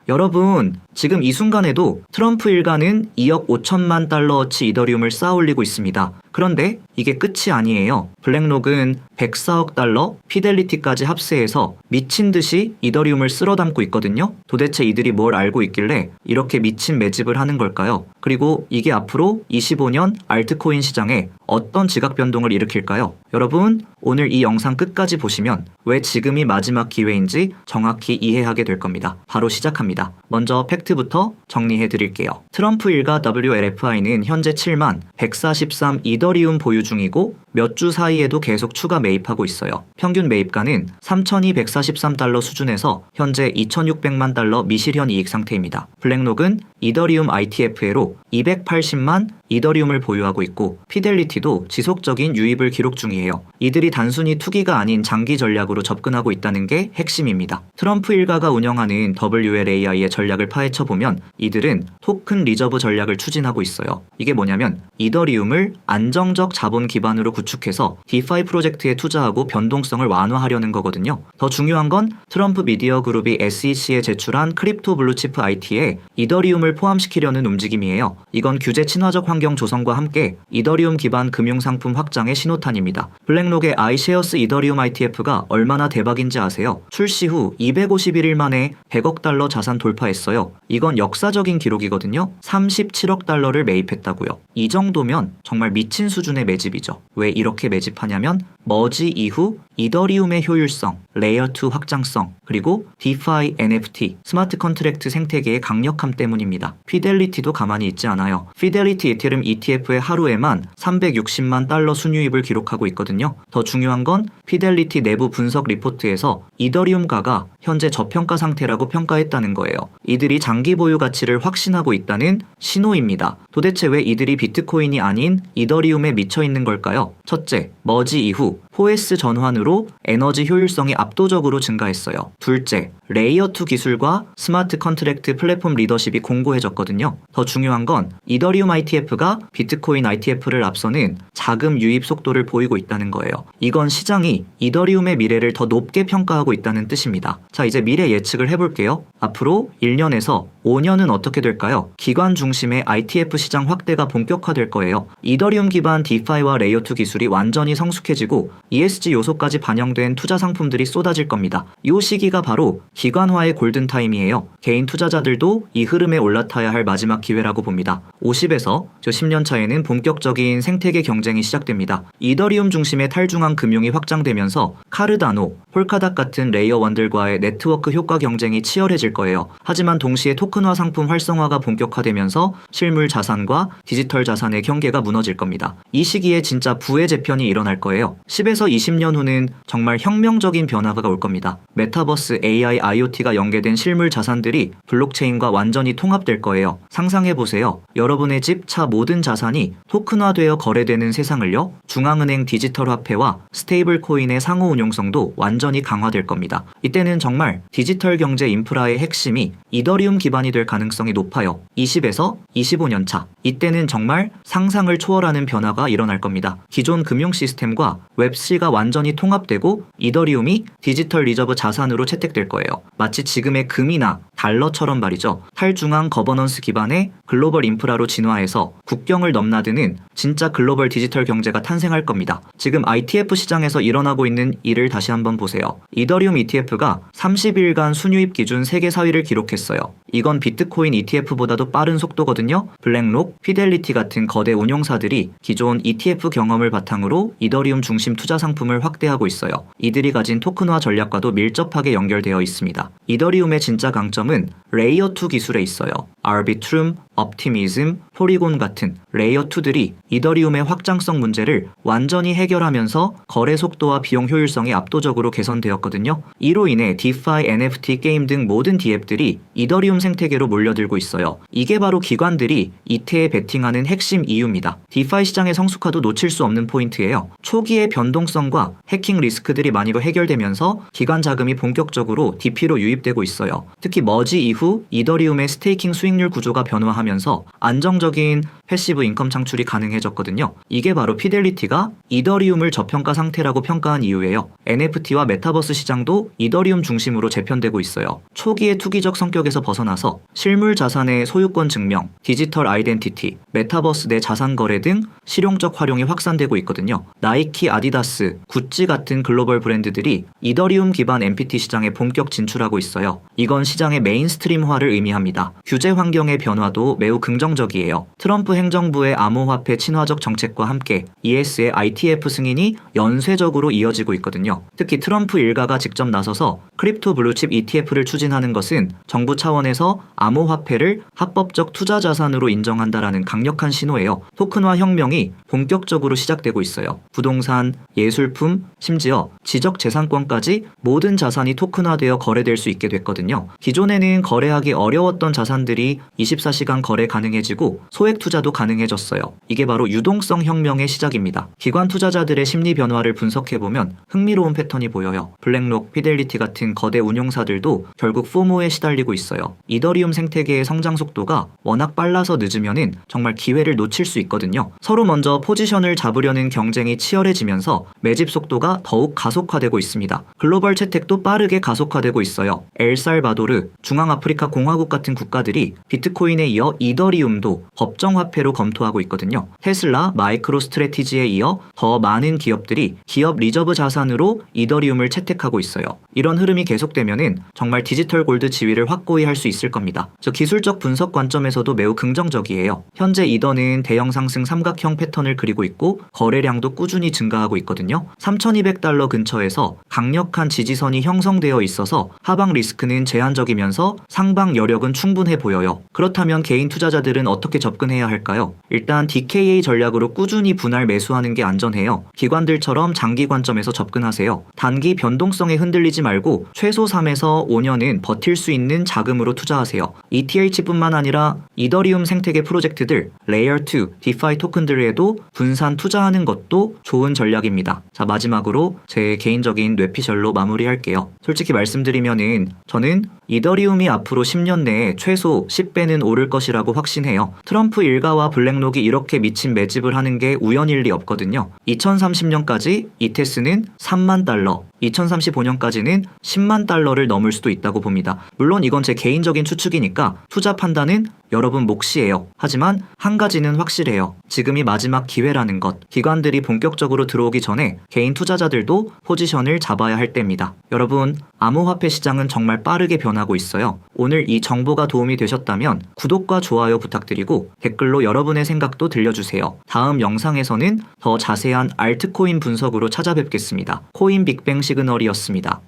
여러분, 지금 이 순간에도 트럼프 일가는 2억 5천만 달러어치 이더리움을 쌓아 올리고 있습니다. 그런데 이게 끝이 아니에요. 블랙록은 104억 달러, 피델리티까지 합세해서 미친 듯이 이더리움을 쓸어 담고 있거든요. 도대체 이들이 뭘 알고 있길래 이렇게 미친 매집을 하는 걸까요? 그리고 이게 앞으로 25년 알트코인 시장에 어떤 지각 변동을 일으킬까요? 여러분, 오늘 이 영상 끝까지 보시면 왜 지금이 마지막 기회인지 정확히 이해하게 될 겁니다. 바로 시작합니다. 먼저 팩트부터 정리해 드릴게요. 트럼프 일가 WLFI는 현재 7만 143 이더리움 보유 중이고 몇 주 사이에도 계속 추가 매입하고 있어요. 평균 매입가는 3,243달러 수준에서 현재 2,600만 달러 미실현 이익 상태입니다. 블랙록은 이더리움 ITF로 280만 이더리움을 보유하고 있고 피델리티도 지속적인 유입을 기록 중이에요. 이들이 단순히 투기가 아닌 장기 전략으로 접근하고 있다는 게 핵심입니다. 트럼프 일가가 운영하는 WLAI의 전략을 파헤쳐보면 이들은 토큰 리저브 전략을 추진하고 있어요. 이게 뭐냐면 이더리움을 안정적 자본 기반으로 구축해서 디파이 프로젝트에 투자하고 변동성을 완화하려는 거거든요. 더 중요한 건 트럼프 미디어 그룹이 SEC에 제출한 크립토 블루치프 IT에 이더리움을 포함시키려는 움직임이에요. 이건 규제 친화적 환경 조성과 함께 이더리움 기반 금융상품 확장의 신호탄입니다. 블랙록의 iShares 이더리움 ITF가 얼마나 대박인지 아세요? 출시 후 251일 만에 100억 달러 자산 돌파했어요. 이건 역사적인 기록이거든요. 37억 달러를 매입했다고요. 이 정도면 정말 미친 수준의 매집이죠. 왜 이렇게 매집하냐면 머지 이후 이더리움의 효율성, 레이어2 확장성, 그리고 디파이 NFT, 스마트 컨트랙트 생태계의 강력함 때문입니다. 피델리티도 가만히 있지 않아요. 피델리티 이테름 ETF의 하루에만 360만 달러 순유입을 기록하고 있거든요. 더 중요한 건 피델리티 내부 분석 리포트에서 이더리움가가 현재 저평가 상태라고 평가했다는 거예요. 이들이 장기 보유 가치를 확신하고 있다는 신호입니다. 도대체 왜 이들이 비트코인이 아닌 이더리움에 미쳐 있는 걸까요? 첫째, 머지 이후 포에스 전환으로 에너지 효율성이 압도적으로 증가했어요. 둘째, 레이어2 기술과 스마트 컨트랙트 플랫폼 리더십이 공고해졌거든요. 더 중요한 건 이더리움 ITF가 비트코인 ITF를 앞서는 자금 유입 속도를 보이고 있다는 거예요. 이건 시장이 이더리움의 미래를 더 높게 평가하고 있다는 뜻입니다. 자, 이제 미래 예측을 해볼게요. 앞으로 1년에서 5년은 어떻게 될까요? 기관 중심의 ITF 시장 확대가 본격화될 거예요. 이더리움 기반 디파이와 레이어2 기술이 완전히 성숙해지고 ESG 요소까지 반영된 투자 상품들이 쏟아질 겁니다. 이 시기가 바로 기관화의 골든타임이에요. 개인 투자자들도 이 흐름에 올라타야 할 마지막 기회라고 봅니다. 50에서 10년 차에는 본격적인 생태계 경쟁이 시작됩니다. 이더리움 중심의 탈중앙 금융이 확장되면서 카르다노, 폴카닷 같은 레이어1들과의 네트워크 효과 경쟁이 치열해질 거예요. 하지만 동시에 토큰화 상품 활성화가 본격화되면서 실물 자산과 디지털 자산의 경계가 무너질 겁니다. 이 시기에 진짜 부의 재편이 일어날 거예요. 10에서 20년 후는 정말 혁명적인 변화가 올 겁니다. 메타버스, AI, IoT가 연계된 실물 자산들이 블록체인과 완전히 통합될 거예요. 상상해보세요. 여러분의 집, 차 모든 자산이 토큰화되어 거래되는 세상을요. 중앙은행 디지털 화폐와 스테이블 코인의 상호 운용성도 완전히 강화될 겁니다. 이때는 정말 디지털 경제 인프라의 핵심이 이더리움 기반이 될 가능성이 높아요. 20에서 25년 차. 이때는 정말 상상을 초월하는 변화가 일어날 겁니다. 기존 금융 시스템과 웹3가 완전히 통합되고 이더리움이 디지털 리저브 자산으로 채택될 거예요. 마치 지금의 금이나 달러처럼 말이죠. 탈중앙 거버넌스 기반의 글로벌 인프라로 진화해서 국경을 넘나드는 진짜 글로벌 디지털 경제가 탄생할 겁니다. 지금 ITF 시장에서 일어나고 있는 일을 다시 한번 보세요. 이더리움 ETF가 30일간 순유입 기준 세계 4위를 기록했어요. 이건 비트코인 ETF보다도 빠른 속도거든요. 블랙록, 피델리티 같은 거대 운용사들이 기존 ETF 경험을 바탕으로 이더리움 중심 투자 상품을 확대하고 있어요. 이들이 가진 토큰화 전략과도 밀접하게 연결되어 있습니다. 이더리움의 진짜 강점은 레이어2 기술에 있어요. 아르비트룸, 옵티미즘, 포리곤 같은 레이어2들이 이더리움의 확장성 문제를 완전히 해결하면서 거래 속도와 비용 효율성이 압도적으로 개선되었거든요. 이로 인해 디파이, NFT, 게임 등 모든 디앱들이 이더리움 생태계로 몰려들고 있어요. 이게 바로 기관들이 이태에 베팅하는 핵심 이유입니다. 디파이 시장의 성숙화도 놓칠 수 없는 포인트예요. 초기의 변동성과 해킹 리스크들이 많이 해결되면서 기관 자금이 본격적으로 DP로 유입되고 있어요. 특히 머지 이후 이더리움의 스테이킹 수익률 구조가 변화하면서 안정적인 패시브 인컴 창출이 가능해졌거든요. 이게 바로 피델리티가 이더리움을 저평가 상태라고 평가한 이유예요. NFT와 메타버스 시장도 이더리움 중심으로 재편되고 있어요. 초기의 투기적 성격에서 벗어나서 실물 자산의 소유권 증명, 디지털 아이덴티티, 메타버스 내 자산 거래 등 실용적 활용이 확산되고 있거든요. 나이키, 아디다스, 구찌 같은 글로벌 브랜드들이 이더리움 기반 NFT 시장에 본격 진출하고 있어요. 이건 시장의 메인스트림화를 의미합니다. 규제 환경의 변화도 매우 긍정적이에요. 트럼프 행정부의 암호화폐 친화적 정책과 함께 ES의 ITF 승인이 연쇄적으로 이어지고 있거든요. 특히 트럼프 일가가 직접 나서서 크립토 블루칩 ETF를 추진하는 것은 정부 차원에서 암호화폐를 합법적 투자 자산으로 인정한다라는 강력한 신호예요. 토큰화 혁명이 본격적으로 시작되고 있어요. 부동산, 예술품, 심지어 지적재산권까지 모든 자산이 토큰화되어 거래될 수 있게 됐거든요. 기존에는 거래하기 어려웠던 자산들이 24시간 거래 가능해지고 소액 투자도 가능해졌어요. 이게 바로 유동성 혁명의 시작입니다. 기관 투자자들의 심리 변화를 분석해보면 흥미로운 패턴이 보여요. 블랙록, 피델리티 같은 거대 운용사들도 결국 포모에 시달리고 있어요. 이더리움 생태계의 성장 속도가 워낙 빨라서 늦으면은 정말 기회를 놓칠 수 있거든요. 서로 먼저 포지션을 잡으려는 경쟁이 치열해지면서 매집 속도가 더욱 가속화되고 있습니다. 글로벌 채택도 빠르게 가속화되고 있어요. 엘살바도르, 중앙아프리카 공화국 같은 국가들이 비트코인에 이어 이더리움도 법정화폐로 검토하고 있거든요. 테슬라, 마이크로 스트래티지에 이어 더 많은 기업들이 기업 리저브 자산으로 이더리움을 채택하고 있어요. 이런 흐름이 계속되면은 정말 디지털 골드 지위를 확고히 할 수 있을 겁니다. 기술적 분석 관점에서도 매우 긍정적이에요. 현재 이더는 대형 상승 삼각형 패턴을 그리고 있고 거래량도 꾸준히 증가하고 있거든요. 3,200달러 근처에서 강력한 지지선이 형성되어 있어서 하방 리스크는 제한적이면서 상방 여력은 충분해 보여요. 그렇다면 개인 투자자들은 어떻게 접근해야 할까요? 일단 DKA 전략으로 꾸준히 분할 매수하는 게 안전해요. 기관들처럼 장기 관점에서 접근하세요. 단기 변동성에 흔들리지 말고 최소 3에서 5년은 버틸 수 있는 자금으로 투자하세요. ETH뿐만 아니라 이더리움 생태계 프로젝트들, 레이어2, 디파이 토큰들에도 분산 투자하는 것도 좋은 전략입니다. 자, 마지막으로 제 개인적인 뇌피셜로 마무리할게요. 솔직히 말씀드리면은 저는 이더리움이 앞으로 10년 내에 최소 10배는 오를 것이라고 확신해요. 트럼프 일가와 블랙록이 이렇게 미친 매집을 하는 게 우연일 리 없거든요. 2030년까지 이테스는 3만 달러, 2035년까지는 10만 달러를 넘을 수도 있다고 봅니다. 물론 이건 제 개인적인 추측이니까 투자 판단은 여러분 몫이에요. 하지만 한 가지는 확실해요. 지금이 마지막 기회라는 것. 기관들이 본격적으로 들어오기 전에 개인 투자자들도 포지션을 잡아야 할 때입니다. 여러분, 암호화폐 시장은 정말 빠르게 변하고 있어요. 오늘 이 정보가 도움이 되셨다면 구독과 좋아요 부탁드리고 댓글로 여러분의 생각도 들려주세요. 다음 영상에서는 더 자세한 알트코인 분석으로 찾아뵙겠습니다. 코인 빅뱅 시그널이었습니다.